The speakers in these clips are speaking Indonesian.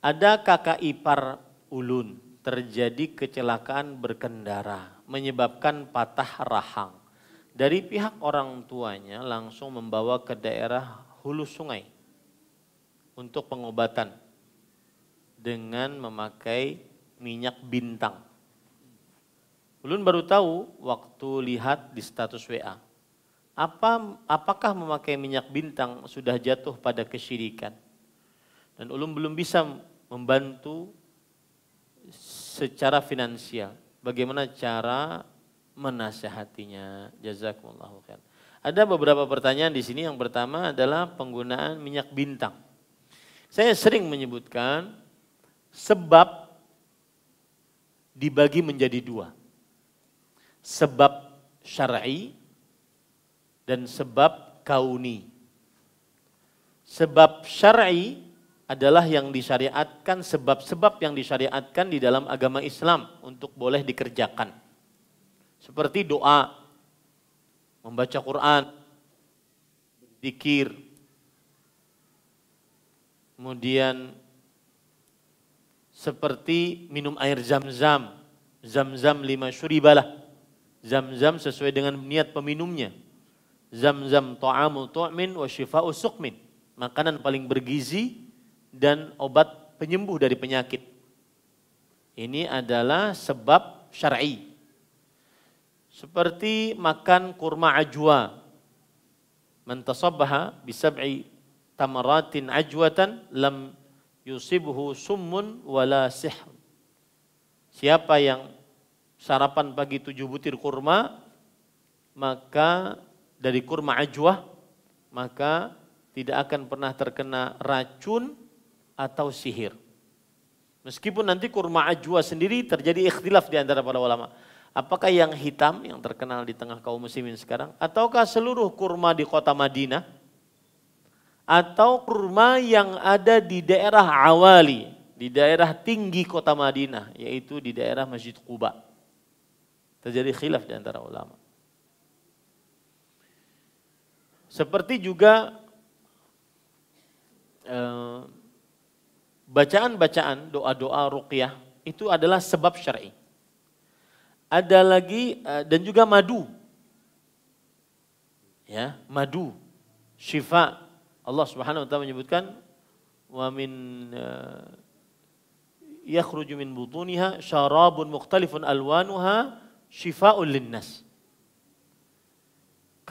Ada kakak ipar ulun, terjadi kecelakaan berkendara, menyebabkan patah rahang. Dari pihak orang tuanya langsung membawa ke daerah hulu sungai untuk pengobatan dengan memakai minyak bintang. Ulun baru tahu waktu lihat di status WA. Apakah memakai minyak bintang sudah jatuh pada kesyirikan? Dan ulun belum bisa membantu secara finansial. Bagaimana cara menasihatinya? Jazakumullahu khair. Ada beberapa pertanyaan di sini. Yang pertama adalah penggunaan minyak bintang. Saya sering menyebutkan sebab dibagi menjadi dua. Sebab syar'i dan sebab kauni. Sebab syar'i adalah yang disyariatkan, sebab-sebab yang disyariatkan di dalam agama Islam untuk boleh dikerjakan. Seperti doa, membaca Quran, zikir, kemudian seperti minum air zam-zam, zam-zam 5 syuribalah. Zam-zam sesuai dengan niat peminumnya. Zam-zam ta'amul tu'min wa syifa'u suqmin. Makanan paling bergizi dan obat penyembuh dari penyakit. Ini adalah sebab syar'i. Seperti makan kurma ajwa. Man tasabbaha bisab'i tamaratin ajwatan lam yusibhu summun wala sihr. Siapa yang sarapan pagi 7 butir kurma, maka dari kurma ajwah, maka tidak akan pernah terkena racun atau sihir. Meskipun nanti kurma ajwa sendiri terjadi ikhtilaf di antara para ulama. Apakah yang hitam yang terkenal di tengah kaum muslimin sekarang, ataukah seluruh kurma di kota Madinah, atau kurma yang ada di daerah awali, di daerah tinggi kota Madinah, yaitu di daerah Masjid Quba. Terjadi khilaf di antara ulama. Seperti juga bacaan-bacaan, doa-doa ruqyah itu adalah sebab syar'i. Ada lagi dan juga madu. Ya, madu, syifa. Allah Subhanahu wa taala menyebutkan wa min yakhruju min butuniha syarabun mukhtalifun alwanuha syifa'ul linnas.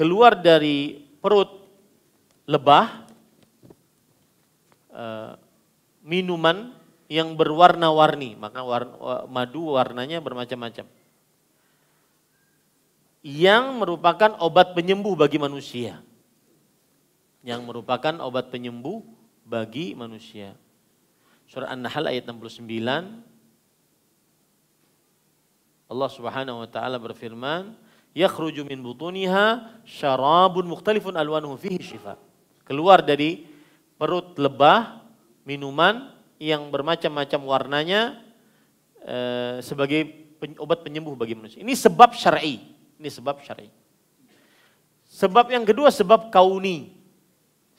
Keluar dari perut lebah minuman yang berwarna-warni, maka madu warnanya bermacam-macam. Yang merupakan obat penyembuh bagi manusia. Yang merupakan obat penyembuh bagi manusia. Surah An-Nahl ayat 69. Allah Subhanahu wa taala berfirman, "Yakhruju min butuniha syarabun mukhtalifun alwanuhu fihi syifa." Keluar dari perut lebah minuman yang bermacam-macam warnanya sebagai obat penyembuh bagi manusia. Ini sebab syar'i. Ini sebab syar'i. Sebab yang kedua sebab kauni.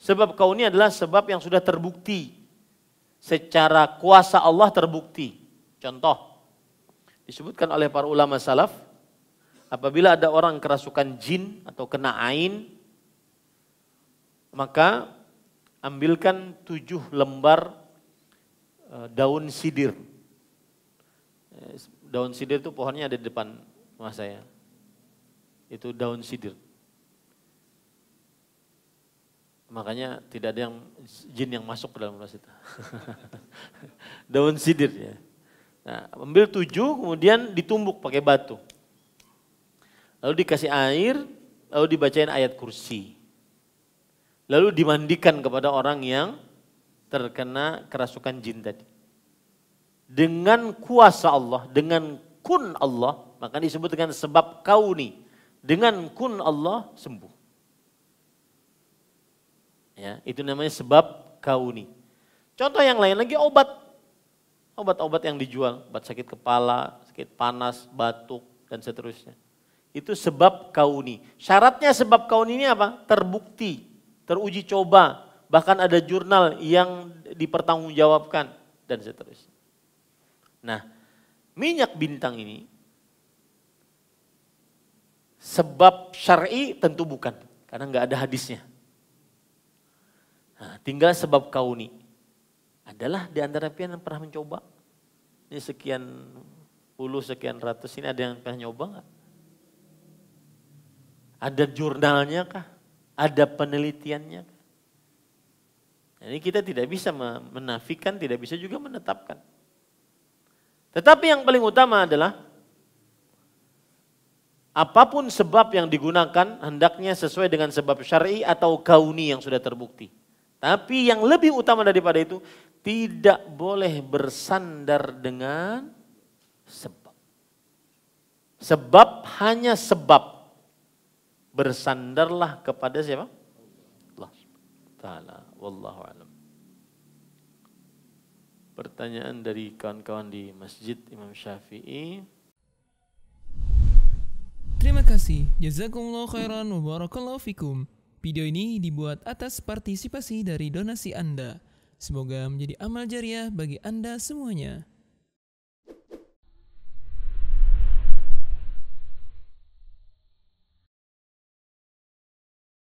Sebab kauni adalah sebab yang sudah terbukti. Secara kuasa Allah terbukti. Contoh disebutkan oleh para ulama salaf, apabila ada orang kerasukan jin atau kena ain, maka ambilkan 7 lembar daun sidir. Daun sidir itu pohonnya ada di depan rumah saya. Itu daun sidir. Makanya tidak ada yang jin yang masuk ke dalam rumah kita. Daun sidir ya. Nah, ambil 7 kemudian ditumbuk pakai batu. Lalu dikasih air, lalu dibacain ayat kursi. Lalu dimandikan kepada orang yang terkena kerasukan jin tadi. Dengan kuasa Allah, dengan kun Allah, maka disebut dengan sebab kauni. Dengan kun Allah sembuh. Ya, itu namanya sebab kauni. Contoh yang lain lagi obat. Obat-obat yang dijual, obat sakit kepala, sakit panas, batuk, dan seterusnya. Itu sebab kauni. Syaratnya sebab kauni ini apa? Terbukti, teruji coba. Bahkan ada jurnal yang dipertanggungjawabkan dan seterusnya. Nah, minyak bintang ini sebab syar'i tentu bukan, karena nggak ada hadisnya. Nah, tinggal sebab kauni. Adalah di antara pian yang pernah mencoba. Ini sekian puluh, sekian ratus ini ada yang pernah nyoba nggak? Ada jurnalnya kah? Ada penelitiannya kah? Jadi kita tidak bisa menafikan, tidak bisa juga menetapkan. Tetapi yang paling utama adalah apapun sebab yang digunakan hendaknya sesuai dengan sebab syar'i atau kauni yang sudah terbukti. Tapi yang lebih utama daripada itu, tidak boleh bersandar dengan sebab. Sebab hanya sebab. Bersandarlah kepada siapa? Allah Ta'ala. Wallahu a'lam. Pertanyaan dari kawan-kawan di Masjid Imam Syafi'i. Terima kasih. Jazakumullah khairan wa barakallahu fikum. Video ini dibuat atas partisipasi dari donasi Anda. Semoga menjadi amal jariah bagi Anda semuanya.